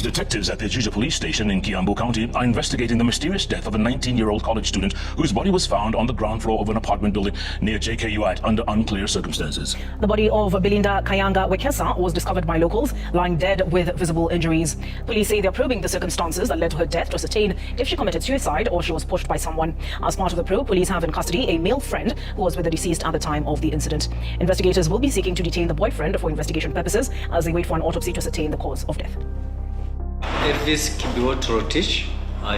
Detectives at the Juja police station in Kiambu County are investigating the mysterious death of a 19-year-old college student whose body was found on the ground floor of an apartment building near JKUAT under unclear circumstances. The body of Belinda Wekesa was discovered by locals, lying dead with visible injuries. Police say they're probing the circumstances that led to her death to ascertain if she committed suicide or she was pushed by someone. As part of the probe, police have in custody a male friend who was with the deceased at the time of the incident. Investigators will be seeking to detain the boyfriend for investigation purposes as they wait for an autopsy to ascertain the cause of death. Elvis Kibiwot Rotich,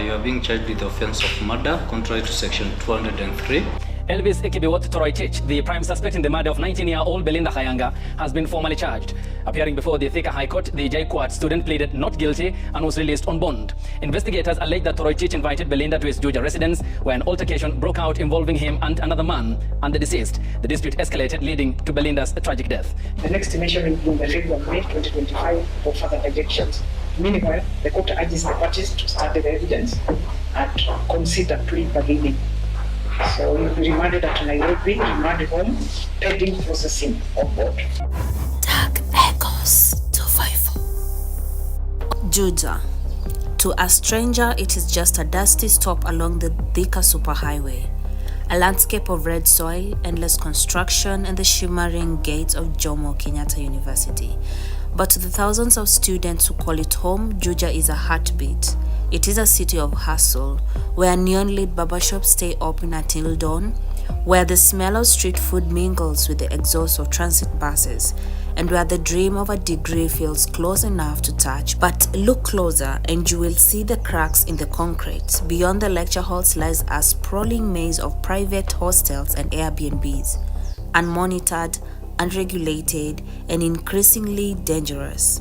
you are being charged with the offense of murder, contrary to section 203. Elvis Kibiwot Toroitich, the prime suspect in the murder of 19-year-old Belinda Kayanga, has been formally charged. Appearing before the Thika High Court, the JKUAT student pleaded not guilty and was released on bond. Investigators allege that Toroitich invited Belinda to his Juja residence, where an altercation broke out involving him and another man and the deceased. The dispute escalated, leading to Belinda's tragic death. The next measuring in the February of May 2025 for further objections. Meanwhile, the court urges the parties to study the evidence and consider plea bargaining. So you'll be remanded at Nairobi, remand home, pending processing on board. Dark Echoes 254. Juja. To a stranger, it is just a dusty stop along the Thika superhighway. A landscape of red soil, endless construction, and the shimmering gates of Jomo Kenyatta University. But to the thousands of students who call it home, Juja is a heartbeat. It is a city of hustle, where neon-lit barbershops stay open until dawn, where the smell of street food mingles with the exhaust of transit buses, and where the dream of a degree feels close enough to touch. But look closer and you will see the cracks in the concrete. Beyond the lecture halls lies a sprawling maze of private hostels and Airbnbs, unmonitored, unregulated, and increasingly dangerous.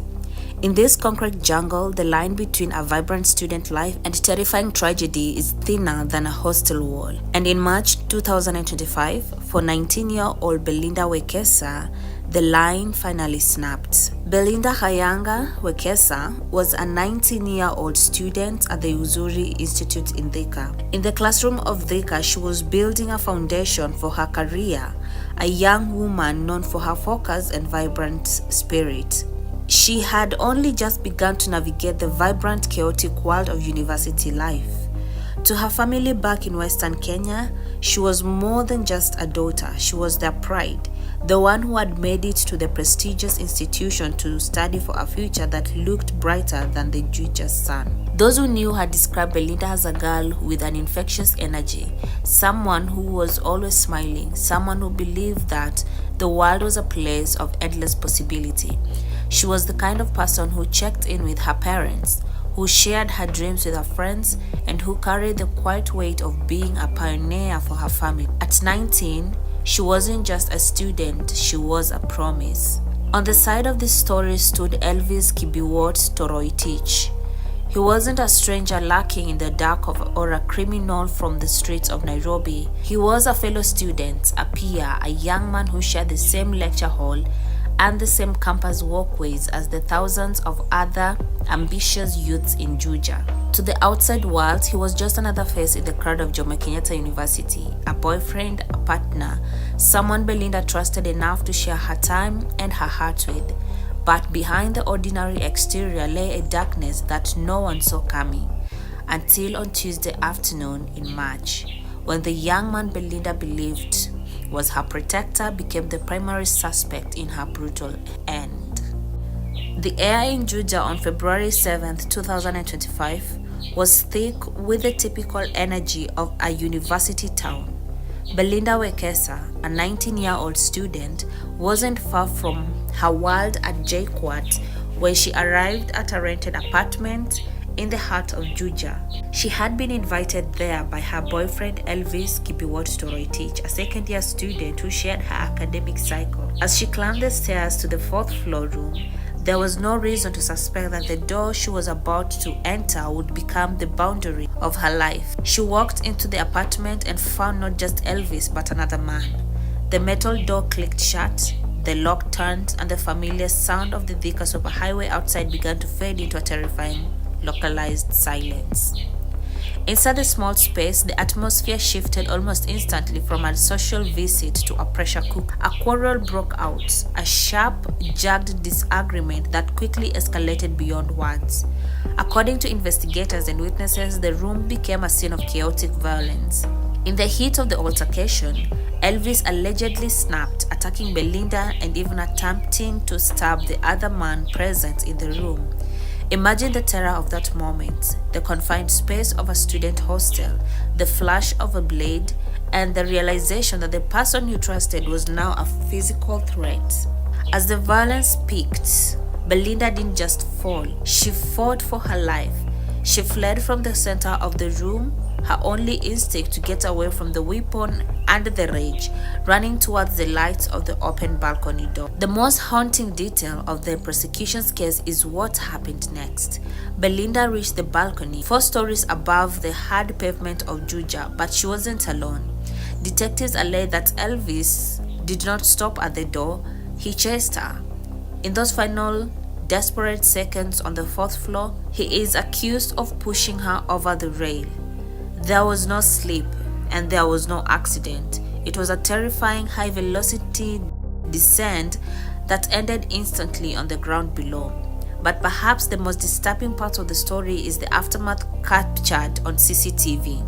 In this concrete jungle, the line between a vibrant student life and terrifying tragedy is thinner than a hostel wall. And in March 2025, for 19-year-old Belinda Wekesa, the line finally snapped. Belinda Wekesa was a 19-year-old student at the Uzuri Institute in Thika. In the classroom of Thika, she was building a foundation for her career, a young woman known for her focus and vibrant spirit. She had only just begun to navigate the vibrant, chaotic world of university life. To her family back in Western Kenya, she was more than just a daughter. She was their pride, the one who had made it to the prestigious institution to study for a future that looked brighter than the Juja's sun. Those who knew her described Belinda as a girl with an infectious energy, someone who was always smiling, someone who believed that the world was a place of endless possibility. She was the kind of person who checked in with her parents, who shared her dreams with her friends, and who carried the quiet weight of being a pioneer for her family. At 19, she wasn't just a student, she was a promise. On the side of this story stood Elvis Kibiwot Toroitich. He wasn't a stranger lurking in the dark or a criminal from the streets of Nairobi. He was a fellow student, a peer, a young man who shared the same lecture hall and the same campus walkways as the thousands of other ambitious youths in Juja. To the outside world, he was just another face in the crowd of Jomo Kenyatta University, a boyfriend, a partner, someone Belinda trusted enough to share her time and her heart with. But behind the ordinary exterior lay a darkness that no one saw coming, until on Tuesday afternoon in March, when the young man Belinda believed was her protector became the primary suspect in her brutal end. The air in Juja on February 7, 2025 was thick with the typical energy of a university town. Belinda Wekesa, a 19-year-old student, wasn't far from her world at JKUAT, where she arrived at a rented apartment in the heart of Juja. She had been invited there by her boyfriend Elvis Kibiwot Toroitich, a second-year student who shared her academic cycle. As she climbed the stairs to the 4th floor room, there was no reason to suspect that the door she was about to enter would become the boundary of her life. She walked into the apartment and found not just Elvis but another man. The metal door clicked shut, the lock turned, and the familiar sound of the Thika superhighway outside began to fade into a terrifying, localized silence. Inside the small space, the atmosphere shifted almost instantly from a social visit to a pressure cooker. A quarrel broke out, a sharp, jagged disagreement that quickly escalated beyond words. According to investigators and witnesses, the room became a scene of chaotic violence. In the heat of the altercation, Elvis allegedly snapped, attacking Belinda and even attempting to stab the other man present in the room. Imagine the terror of that moment, the confined space of a student hostel, the flash of a blade, and the realization that the person you trusted was now a physical threat. As the violence peaked, Belinda didn't just fall, she fought for her life. She fled from the center of the room, her only instinct to get away from the weapon and the rage, running towards the lights of the open balcony door. The most haunting detail of the prosecution's case is what happened next. Belinda reached the balcony, 4 stories above the hard pavement of Juja, but she wasn't alone. Detectives allege that Elvis did not stop at the door, he chased her. In those final desperate seconds on the 4th floor, he is accused of pushing her over the rail. There was no slip and there was no accident. It was a terrifying high-velocity descent that ended instantly on the ground below. But perhaps the most disturbing part of the story is the aftermath captured on CCTV.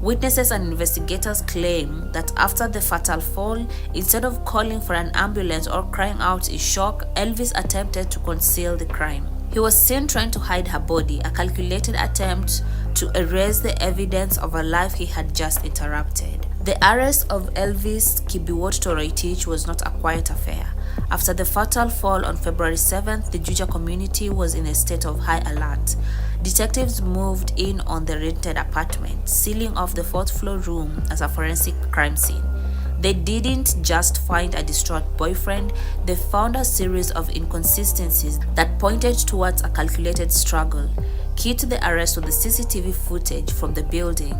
Witnesses and investigators claim that after the fatal fall, instead of calling for an ambulance or crying out in shock, Elvis attempted to conceal the crime. He was seen trying to hide her body, a calculated attempt to erase the evidence of a life he had just interrupted. The arrest of Elvis Kibiwott Toroitich was not a quiet affair. After the fatal fall on February 7th, the Juja community was in a state of high alert. Detectives moved in on the rented apartment, sealing off the 4th floor room as a forensic crime scene. They didn't just find a distraught boyfriend, they found a series of inconsistencies that pointed towards a calculated struggle. Key to the arrest was the CCTV footage from the building.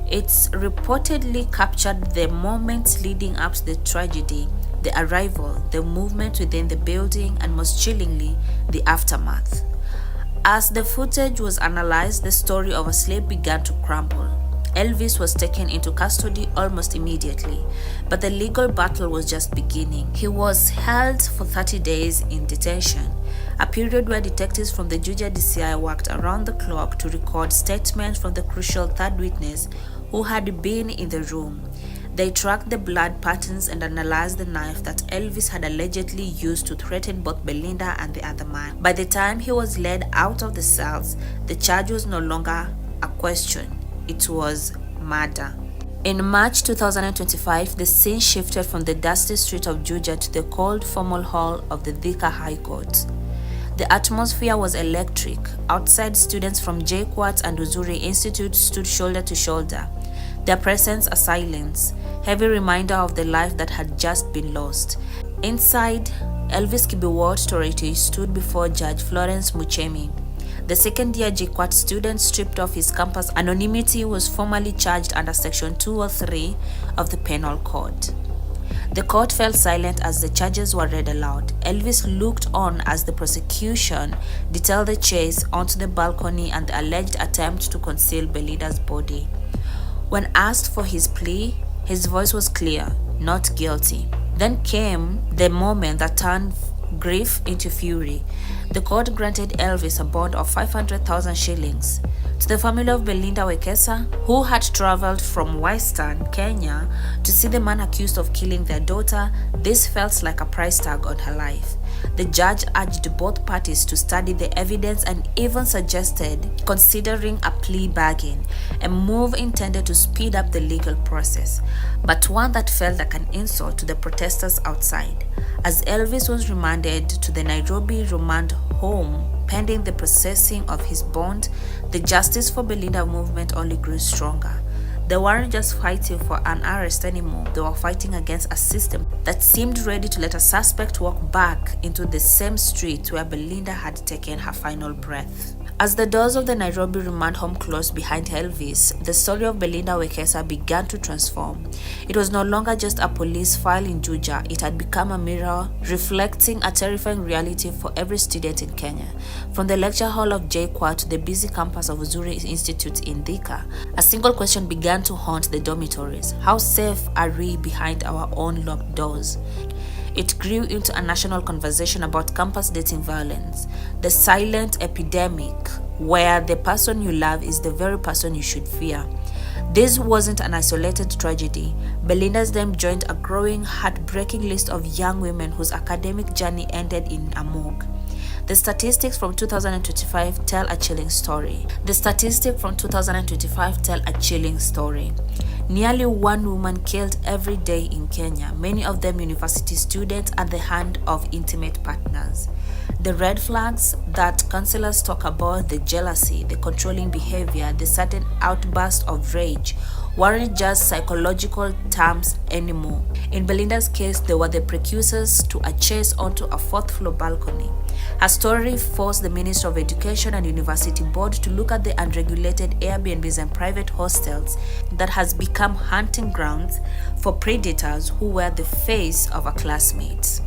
It's reportedly captured the moments leading up to the tragedy, the arrival, the movement within the building, and most chillingly, the aftermath. As the footage was analyzed, the story of a slave began to crumble. Elvis was taken into custody almost immediately, but the legal battle was just beginning. He was held for 30 days in detention, a period where detectives from the Juja DCI worked around the clock to record statements from the crucial third witness who had been in the room. They tracked the blood patterns and analyzed the knife that Elvis had allegedly used to threaten both Belinda and the other man. By the time he was led out of the cells, the charge was no longer a question. It was murder. In March 2025, the scene shifted from the dusty street of Juja to the cold, formal hall of the Thika High Court. The atmosphere was electric. Outside, students from JKUAT and Uzuri Institute stood shoulder to shoulder, their presence a silence, heavy reminder of the life that had just been lost. Inside, Elvis Kibiwott Toroitich stood before Judge Florence Muchemi. The second-year JKUAT student stripped off his campus anonymity was formally charged under Section 203 of the Penal Code. The court fell silent as the charges were read aloud. Elvis looked on as the prosecution detailed the chase onto the balcony and the alleged attempt to conceal Belinda's body. When asked for his plea, his voice was clear, not guilty. Then came the moment that turned grief into fury. The court granted Elvis a bond of 500,000 shillings. To the family of Belinda Wekesa, who had traveled from Western Kenya to see the man accused of killing their daughter, this felt like a price tag on her life. The judge urged both parties to study the evidence and even suggested considering a plea bargain, a move intended to speed up the legal process, but one that felt like an insult to the protesters outside. As Elvis was remanded to the Nairobi remand home pending the processing of his bond, the Justice for Belinda movement only grew stronger. They weren't just fighting for an arrest anymore, they were fighting against a system that seemed ready to let a suspect walk back into the same street where Belinda had taken her final breath. As the doors of the Nairobi remand home closed behind Elvis, the story of Belinda Wekesa began to transform. It was no longer just a police file in Juja, it had become a mirror reflecting a terrifying reality for every student in Kenya. From the lecture hall of JKUAT to the busy campus of Uzuri Institute in Thika, a single question began to haunt the dormitories: how safe are we behind our own locked doors? It grew into a national conversation about campus dating violence, the silent epidemic where the person you love is the very person you should fear. This wasn't an isolated tragedy. Belinda's name joined a growing, heartbreaking list of young women whose academic journey ended in a morgue. The statistics from 2025 tell a chilling story. Nearly one woman killed every day in Kenya, many of them university students, at the hand of intimate partners. The red flags that counselors talk about, the jealousy, the controlling behavior, the sudden outburst of rage, weren't just psychological terms anymore. In Belinda's case, they were the precursors to a chase onto a fourth-floor balcony. Her story forced the Ministry of Education and University Board to look at the unregulated Airbnbs and private hostels that has become hunting grounds for predators who were the face of our classmates.